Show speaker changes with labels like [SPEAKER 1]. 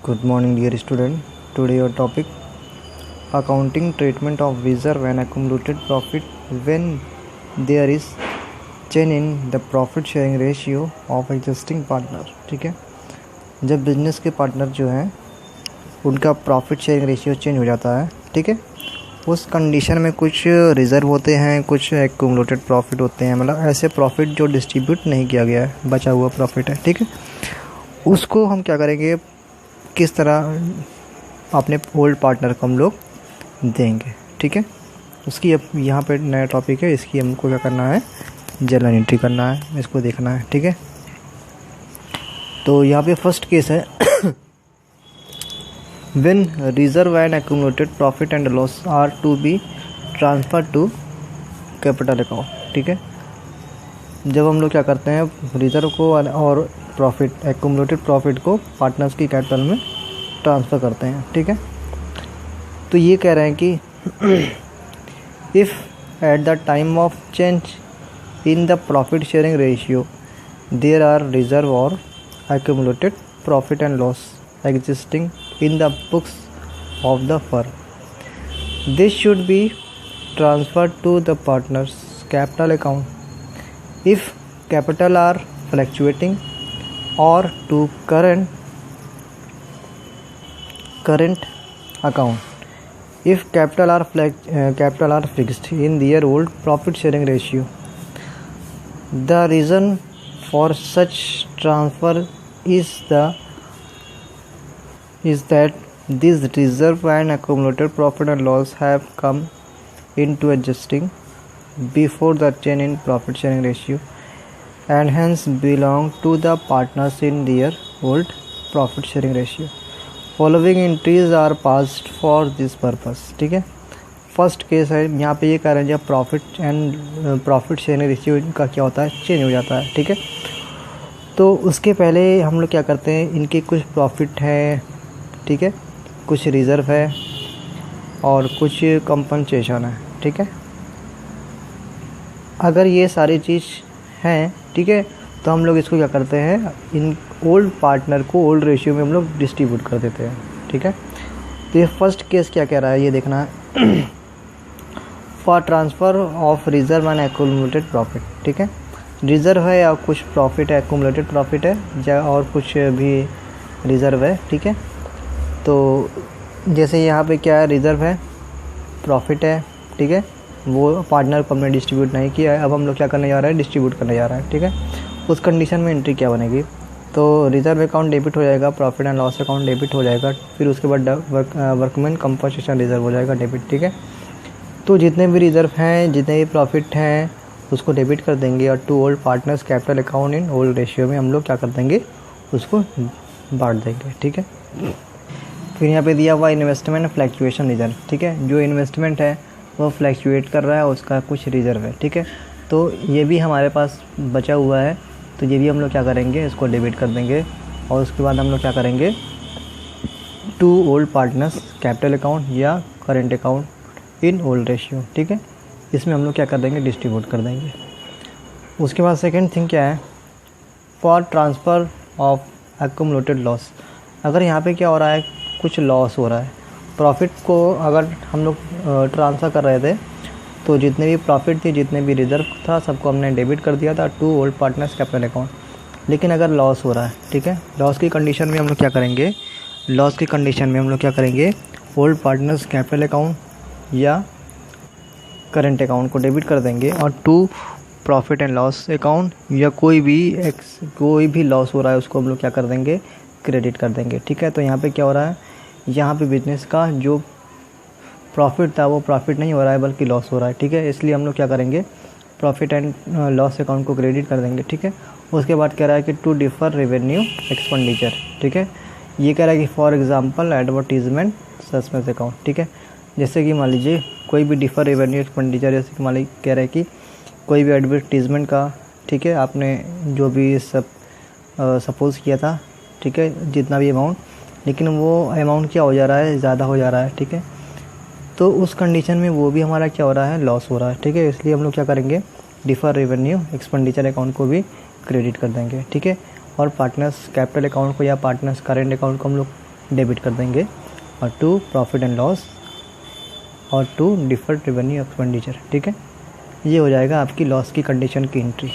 [SPEAKER 1] Good morning, dear student. Today your topic accounting treatment of reserve and accumulated profit when there is change in the profit sharing ratio of existing partner. ठीक है, जब business के partner जो हैं उनका profit sharing ratio change हो जाता है, ठीक है, उस कंडीशन में कुछ रिज़र्व होते हैं, कुछ एक्यूमुलेटेड प्रॉफिट होते हैं, मतलब ऐसे प्रॉफिट जो डिस्ट्रीब्यूट नहीं किया गया है, बचा हुआ प्रॉफिट है, ठीक है, उसको हम क्या करेंगे, किस तरह अपने ओल्ड पार्टनर को हम लोग देंगे, ठीक है। उसकी अब यहाँ पे नया टॉपिक है, इसकी हमको क्या करना है, जर्नल एंट्री करना है, इसको देखना है, ठीक है। तो यहाँ पे फर्स्ट केस है when reserve and accumulated profit and loss are to be transferred to capital account, ठीक है। जब हम लोग क्या करते हैं, रिज़र्व को और प्रॉफिट एक्यूमुलेटेड प्रॉफिट को पार्टनर्स की कैपिटल में ट्रांसफ़र करते हैं, ठीक है। तो ये कह रहे हैं कि if at the time of change in the profit sharing ratio there are reserve और accumulated profit and loss existing in the books of the firm, this should be transferred to the partner's capital account if capital are fluctuating, or to current account if capital are fixed in their old profit sharing ratio. The reason for such transfer is that these reserve and accumulated profit and loss have come into existing before the change in profit sharing ratio and hence belong to the partners in their old profit sharing ratio. Following entries are passed for this purpose, ठीक है। First case है, यहाँ पे ये कह रहे हैं जब प्रॉफिट शेयरिंग रेशियो का क्या होता है, चेंज हो जाता है, ठीक है। तो उसके पहले हम लोग क्या करते हैं, इनके कुछ प्रॉफिट है, ठीक है, कुछ रिज़र्व है और कुछ कंपनसेशन है, ठीक है। अगर ये सारी चीज़ हैं, ठीक है, तो हम लोग इसको क्या करते हैं, इन ओल्ड पार्टनर को ओल्ड रेशियो में हम लोग डिस्ट्रीब्यूट कर देते हैं, ठीक है। तो ये फर्स्ट केस क्या कह रहा है, ये देखना है for transfer of reserve and accumulated profit, ठीक है। रिज़र्व है या कुछ प्रॉफिट है, एक्यूमुलेटेड प्रॉफिट है और कुछ भी रिज़र्व है, ठीक है। तो जैसे यहाँ पे क्या है, रिज़र्व है, प्रॉफिट है, ठीक है, वो पार्टनर को हमने डिस्ट्रीब्यूट नहीं किया है, अब हम लोग क्या करने जा रहे हैं, डिस्ट्रीब्यूट करने जा रहे हैं, ठीक है। उस कंडीशन में एंट्री क्या बनेगी, तो रिज़र्व अकाउंट डेबिट हो जाएगा, profit and loss account debit हो जाएगा, फिर उसके बाद वर्कमैन कंपनसेशन रिज़र्व हो जाएगा डेबिट, ठीक है। तो जितने भी रिज़र्व हैं, जितने भी प्रॉफिट हैं, उसको डेबिट कर देंगे और to old partners capital account in old ratio में हम लोग क्या कर देंगे, उसको बांट देंगे, ठीक है। फिर यहाँ पे दिया हुआ इन्वेस्टमेंट फ्लैक्चुएशन रिजर्व, ठीक है। जो इन्वेस्टमेंट है वो फ्लैक्चुएट कर रहा है, उसका कुछ रिज़र्व है, ठीक है। तो ये भी हमारे पास बचा हुआ है, तो ये भी हम लोग क्या करेंगे, इसको डेबिट कर देंगे और उसके बाद हम लोग क्या करेंगे, to old partners capital account या current account in old ratio, ठीक है, इसमें हम लोग क्या कर देंगे, डिस्ट्रीब्यूट कर देंगे। उसके बाद सेकंड थिंग क्या है, for transfer of accumulated loss. अगर यहाँ पे क्या हो रहा है, कुछ लॉस हो रहा है, प्रॉफिट को अगर हम लोग ट्रांसफ़र कर रहे थे तो जितने भी प्रॉफिट थी, जितने भी रिज़र्व था, सबको हमने डेबिट कर दिया था to old partners capital account. लेकिन अगर लॉस हो रहा है, ठीक है, लॉस की कंडीशन में हम लोग क्या करेंगे, ओल्ड पार्टनर्स कैपिटल अकाउंट या करंट अकाउंट को डेबिट कर देंगे और to profit and loss account या कोई भी लॉस हो रहा है उसको हम लोग क्या कर देंगे, क्रेडिट कर देंगे, ठीक है। तो यहाँ पे क्या हो रहा है, यहाँ पे बिजनेस का जो प्रॉफिट था वो प्रॉफिट नहीं हो रहा है बल्कि लॉस हो रहा है, ठीक है। इसलिए हम लोग क्या करेंगे, प्रॉफिट एंड लॉस अकाउंट को क्रेडिट कर देंगे, ठीक है। उसके बाद कह रहा है कि टू डिफर रेवेन्यू एक्सपेंडिचर, ठीक है। ये कह रहा है कि for example advertisement suspense account, ठीक है। जैसे कि मान लीजिए कोई भी डिफर रेवेन्यू एक्सपेंडिचर, जैसे कि मान लीजिए कह रहा है कि कोई भी एडवर्टीजमेंट का, ठीक है, आपने जो भी सपोज़ किया था, ठीक है, जितना भी अमाउंट, लेकिन वो अमाउंट क्या हो जा रहा है, ज़्यादा हो जा रहा है, ठीक है। तो उस कंडीशन में वो भी हमारा क्या हो रहा है, लॉस हो रहा है, ठीक है। इसलिए हम लोग क्या करेंगे, डिफर रेवेन्यू एक्सपेंडिचर अकाउंट को भी क्रेडिट कर देंगे, ठीक है। और पार्टनर्स कैपिटल अकाउंट को या पार्टनर्स करेंट अकाउंट को हम लोग डेबिट कर देंगे, और 2 प्रॉफिट एंड लॉस, और 2 डिफर्ड रेवेन्यू एक्सपेंडिचर। ठीक है, ये हो जाएगा आपकी लॉस की कंडीशन की एंट्री।